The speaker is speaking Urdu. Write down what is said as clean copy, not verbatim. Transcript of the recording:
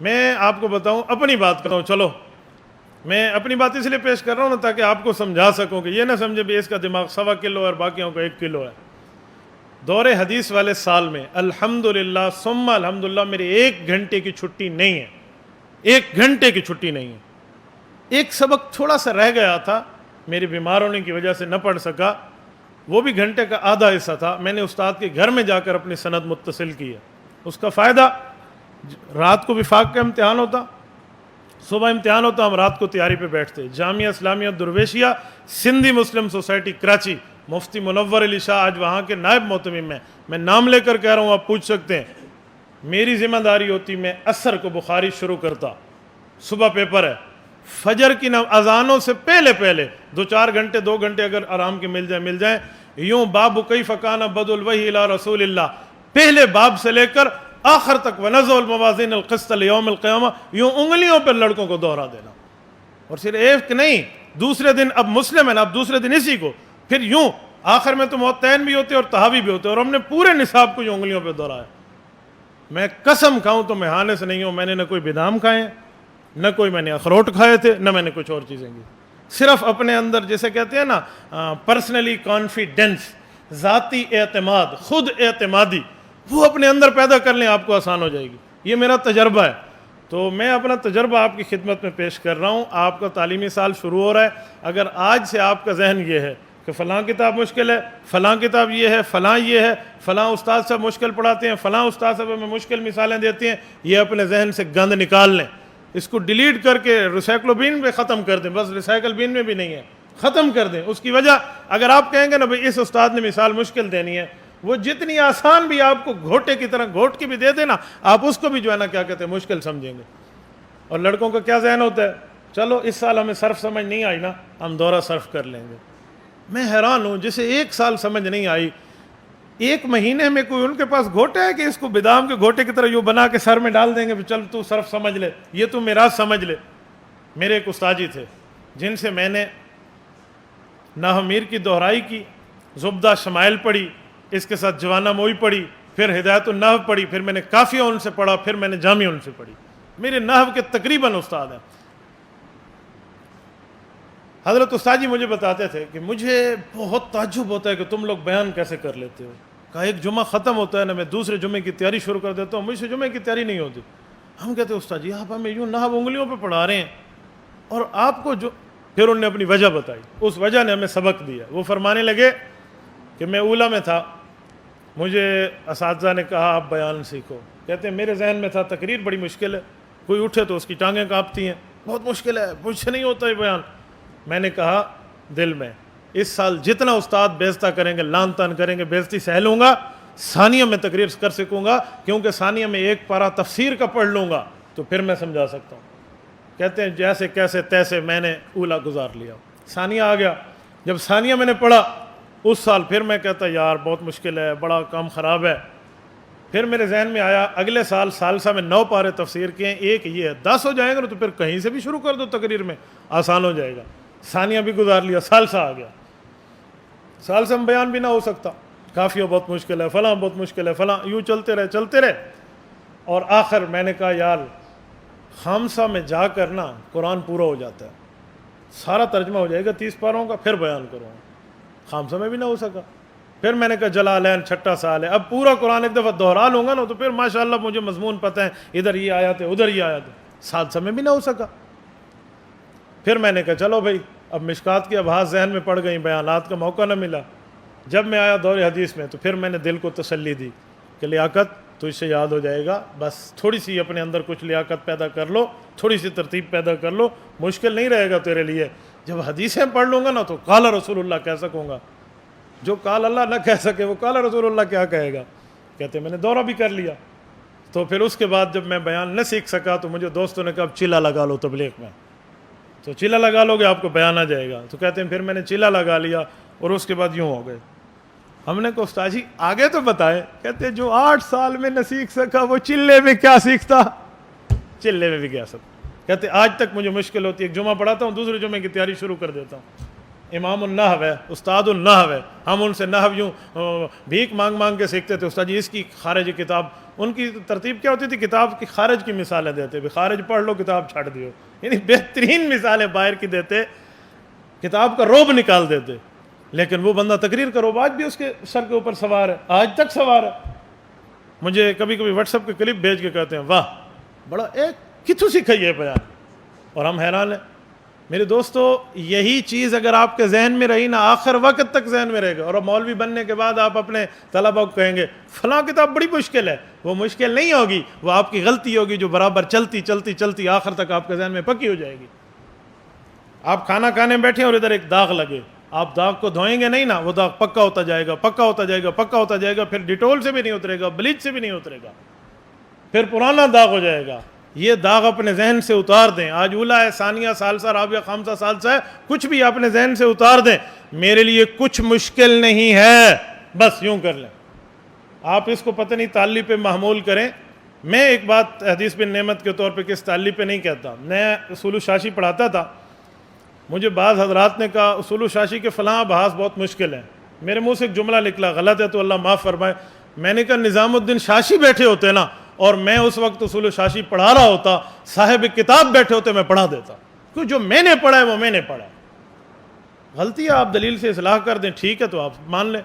میں آپ کو بتاؤں، اپنی بات کرتا ہوں، چلو میں اپنی بات اس لیے پیش کر رہا ہوں نا تاکہ آپ کو سمجھا سکوں کہ یہ نہ سمجھے بھی اس کا دماغ 1.25 کلو ہے اور باقیوں کو 1 کلو ہے۔ دور حدیث والے سال میں الحمدللہ ثم الحمدللہ میری 1 گھنٹے کی چھٹی نہیں ہے، 1 گھنٹے کی چھٹی نہیں ہے۔ ایک سبق تھوڑا سا رہ گیا تھا، میری بیمار ہونے کی وجہ سے نہ پڑھ سکا، وہ بھی گھنٹے کا آدھا حصہ تھا، میں نے استاد کے گھر میں جا کر اپنی سند متصل کی ہے۔ اس کا فائدہ، رات کو وفاق کا امتحان ہوتا، صبح امتحان ہوتا، ہم رات کو تیاری پہ بیٹھتے۔ جامعہ اسلامیہ درویشیہ سندھی مسلم سوسائٹی کراچی، مفتی منور علی شاہ آج وہاں کے نائب محتمم ہیں، میں نام لے کر کہہ رہا ہوں، آپ پوچھ سکتے ہیں۔ میری ذمہ داری ہوتی، میں عصر کو بخاری شروع کرتا، صبح پیپر ہے، فجر کی اذانوں سے پہلے 2-4 گھنٹے 2 گھنٹے اگر آرام کے مل جائیں، یوں باب کیف کان بدء الوحی الی رسول اللہ، پہلے باب سے لے کر آخر تک، ونضع الموازین القسط لیوم القیامہ، یوں انگلیوں پر لڑکوں کو دوہرا دینا۔ اور صرف ایک نہیں، دوسرے دن اب مسلم ہے نا، اب دوسرے دن اسی کو، پھر یوں آخر میں تو موتین بھی ہوتے اور تہاوی بھی ہوتے، اور ہم نے پورے نصاب کو یوں انگلیوں پہ دوہرایا۔ میں قسم کھاؤں تو میں ہانے سے نہیں ہوں، میں نے نہ کوئی بادام کھائے، نہ کوئی میں نے اخروٹ کھائے تھے، نہ میں نے کچھ اور چیزیں کی، صرف اپنے اندر جسے کہتے ہیں نا پرسنلی کانفیڈنس، ذاتی اعتماد، خود اعتمادی، وہ اپنے اندر پیدا کر لیں، آپ کو آسان ہو جائے گی۔ یہ میرا تجربہ ہے، تو میں اپنا تجربہ آپ کی خدمت میں پیش کر رہا ہوں۔ آپ کا تعلیمی سال شروع ہو رہا ہے، اگر آج سے آپ کا ذہن یہ ہے کہ فلاں کتاب مشکل ہے، فلاں کتاب یہ ہے، فلاں یہ ہے، فلاں استاد صاحب مشکل پڑھاتے ہیں، فلاں استاد صاحب ہمیں مشکل مثالیں دیتے ہیں، یہ اپنے ذہن سے گند نکال لیں، اس کو ڈیلیٹ کر کے ریسائکل بین پہ ختم کر دیں، بس ریسائکل بین میں بھی نہیں ہے، ختم کر دیں۔ اس کی وجہ، اگر آپ کہیں گے نا بھئی اس استاد نے مثال مشکل دینی ہے، وہ جتنی آسان بھی آپ کو گھوٹے کی طرح گھوٹ کے بھی دے دے نا، آپ اس کو بھی جو ہے نا کیا کہتے ہیں مشکل سمجھیں گے۔ اور لڑکوں کا کیا ذہن ہوتا ہے، چلو اس سال ہمیں صرف سمجھ نہیں آئی نا، ہم دورہ صرف کر لیں گے۔ میں حیران ہوں، جسے 1 سال سمجھ نہیں آئی، 1 مہینے میں کوئی ان کے پاس گھوٹا ہے کہ اس کو بادام کے گھوٹے کی طرح یوں بنا کے سر میں ڈال دیں گے، چل تو صرف سمجھ لے، یہ تو میراث سمجھ لے۔ میرے ایک استاد جی تھے جن سے میں نے نحو میر کی دہرائی کی، زبدہ شمائل پڑھی، اس کے ساتھ جوانہ موئی پڑھی، پھر ہدایت النحو پڑھی، پھر میں نے کافیہ ان سے پڑھا، پھر میں نے جامعہ ان سے پڑھی۔ میرے نحو کے تقریباً استاد ہیں۔ حضرت استاد جی مجھے بتاتے تھے کہ مجھے بہت تعجب ہوتا ہے کہ تم لوگ بیان کیسے کر لیتے ہو۔ کہا ایک جمعہ ختم ہوتا ہے نا، میں دوسرے جمعے کی تیاری شروع کر دیتا ہوں، مجھ سے جمعے کی تیاری نہیں ہوتی۔ ہم کہتے ہیں استاد جی آپ ہمیں یوں نحو انگلیوں پہ پڑھا رہے ہیں، اور آپ کو جو، پھر انہوں نے اپنی وجہ بتائی، اس وجہ نے ہمیں سبق دیا۔ وہ فرمانے لگے کہ میں اولیٰ میں تھا، مجھے اساتذہ نے کہا آپ بیان سیکھو۔ کہتے ہیں میرے ذہن میں تھا تقریر بڑی مشکل ہے، کوئی اٹھے تو اس کی ٹانگیں کانپتی ہیں، بہت مشکل ہے، مجھ سے نہیں ہوتا یہ بیان۔ میں نے کہا دل میں، اس سال جتنا استاد بیزتہ کریں گے، لان تان کریں گے، بیزتی سہ لوں گا، ثانیہ میں تقریر کر سکوں گا، کیونکہ ثانیہ میں 1 پارہ تفسیر کا پڑھ لوں گا تو پھر میں سمجھا سکتا ہوں۔ کہتے ہیں جیسے کیسے تیسے میں نے اولیٰ گزار لیا، ثانیہ آ گیا۔ جب ثانیہ میں نے پڑھا اس سال، پھر میں کہتا یار بہت مشکل ہے، بڑا کام خراب ہے۔ پھر میرے ذہن میں آیا اگلے سال ثالثہ میں 9 پارے تفسیر کے ہیں، ایک یہ ہے، 10 ہو جائیں گے تو پھر کہیں سے بھی شروع کر دو تقریر میں، آسان ہو جائے گا۔ ثانیہ بھی گزار لیا، ثالثہ آ گیا، ثالثہ میں بیان بھی نہ ہو سکتا، کافیہ بہت مشکل ہے، فلاں بہت مشکل ہے، فلاں، یوں چلتے رہے۔ اور آخر میں نے کہا یار خامسہ میں جا کر نا قرآن پورا ہو جاتا ہے، سارا ترجمہ ہو جائے گا 30 پاروں کا، پھر بیان کروں گا۔ خامسہ میں بھی نہ ہو سکا، پھر میں نے کہا جلالین 6 سال ہے، اب پورا قرآن ایک دفعہ دہرا لوں گا نا تو پھر ماشاءاللہ مجھے مضمون پتہ ہے، ادھر یہ آیات ہے، ادھر یہ آیات ہے۔ سادسہ میں بھی نہ ہو سکا۔ پھر میں نے کہا چلو بھائی اب مشکات کی ابحاث ذہن میں پڑ گئی، بیانات کا موقع نہ ملا۔ جب میں آیا دور حدیث میں تو پھر میں نے دل کو تسلی دی کہ لیاقت تو اس سے یاد ہو جائے گا، بس تھوڑی سی اپنے اندر کچھ لیاقت پیدا کر لو، تھوڑی سی ترتیب پیدا کر لو، مشکل نہیں رہے گا تیرے لیے۔ جب حدیثیں پڑھ لوں گا نا تو قال رسول اللہ کہہ سکوں گا، جو قال اللہ نہ کہہ سکے وہ قال رسول اللہ کیا کہے گا۔ کہتے میں نے دورہ بھی کر لیا۔ تو پھر اس کے بعد جب میں بیان نہ سیکھ سکا تو مجھے دوستوں نے کہا اب چلا لگا لو تبلیغ میں، تو چلا لگا لو گے آپ کو بیان آ جائے گا۔ تو کہتے ہیں پھر میں نے چلا لگا لیا اور اس کے بعد یوں ہو گئے۔ ہم نے کہا استاد جی آگے تو بتائے۔ کہتے جو 8 سال میں نہ سیکھ سکا وہ چلے میں کیا سیکھتا، چلے میں بھی کیا سکتا۔ کہتے آج تک مجھے مشکل ہوتی ہے، ایک جمعہ پڑھاتا ہوں دوسرے جمعے کی تیاری شروع کر دیتا ہوں، امام النحو ہے، استاد النحو ہے، ہم ان سے نحو یوں بھیک مانگ مانگ کے سیکھتے تھے، استاد جی اس کی خارج کتاب، ان کی ترتیب کیا ہوتی تھی، کتاب کی خارج کی مثالیں دیتے، بھی خارج پڑھ لو کتاب چھاڑ دیو، یعنی بہترین مثالیں باہر کی دیتے، کتاب کا روب نکال دیتے. لیکن وہ بندہ تقریر کا روب آج بھی اس کے سر کے اوپر سوار ہے، آج تک سوار ہے. مجھے کبھی کبھی واٹس ایپ کے کلپ بھیج کے کہتے ہیں واہ بڑا ایک کتوں سیکھا یہ بیان، اور ہم حیران ہیں. میرے دوستو یہی چیز اگر آپ کے ذہن میں رہی نا آخر وقت تک ذہن میں رہے گا. اور مولوی بننے کے بعد آپ اپنے طلباء کو کہیں گے فلاں کتاب بڑی مشکل ہے، وہ مشکل نہیں ہوگی، وہ آپ کی غلطی ہوگی جو برابر چلتی چلتی چلتی آخر تک آپ کے ذہن میں پکی ہو جائے گی. آپ کھانا کھانے بیٹھے اور ادھر ایک داغ لگے، آپ داغ کو دھوئیں گے نہیں نا، وہ داغ پکا ہوتا جائے گا، پکا ہوتا جائے گا، پکا ہوتا جائے گا، پھر ڈیٹول سے بھی نہیں اترے گا، بلیچ سے بھی نہیں اترے گا، پھر پرانا داغ ہو جائے گا. یہ داغ اپنے ذہن سے اتار دیں. آج اولا ہے، ثانیہ، ثالثہ، رابعہ، خامسہ، سادسہ ہے، کچھ بھی اپنے ذہن سے اتار دیں. میرے لیے کچھ مشکل نہیں ہے، بس یوں کر لیں. آپ اس کو پتہ نہیں تعلی پہ محمول کریں. میں ایک بات حدیث بن نعمت کے طور پہ کس تعلی پہ نہیں کہتا. میں اصول الشاشی پڑھاتا تھا، مجھے بعض حضرات نے کہا اصول الشاشی کے فلاں بحاث بہت مشکل ہیں. میرے منہ سے ایک جملہ نکلا، غلط ہے تو اللہ معاف فرمائے. میں نے کہا نظام الدین شاشی بیٹھے ہوتے نا اور میں اس وقت اصول الشاشی پڑھا رہا ہوتا، صاحب کتاب بیٹھے ہوتے میں پڑھا دیتا، کیوں جو میں نے پڑھا ہے وہ میں نے پڑھا ہے. غلطی ہے آپ دلیل سے اصلاح کر دیں، ٹھیک ہے تو آپ مان لیں.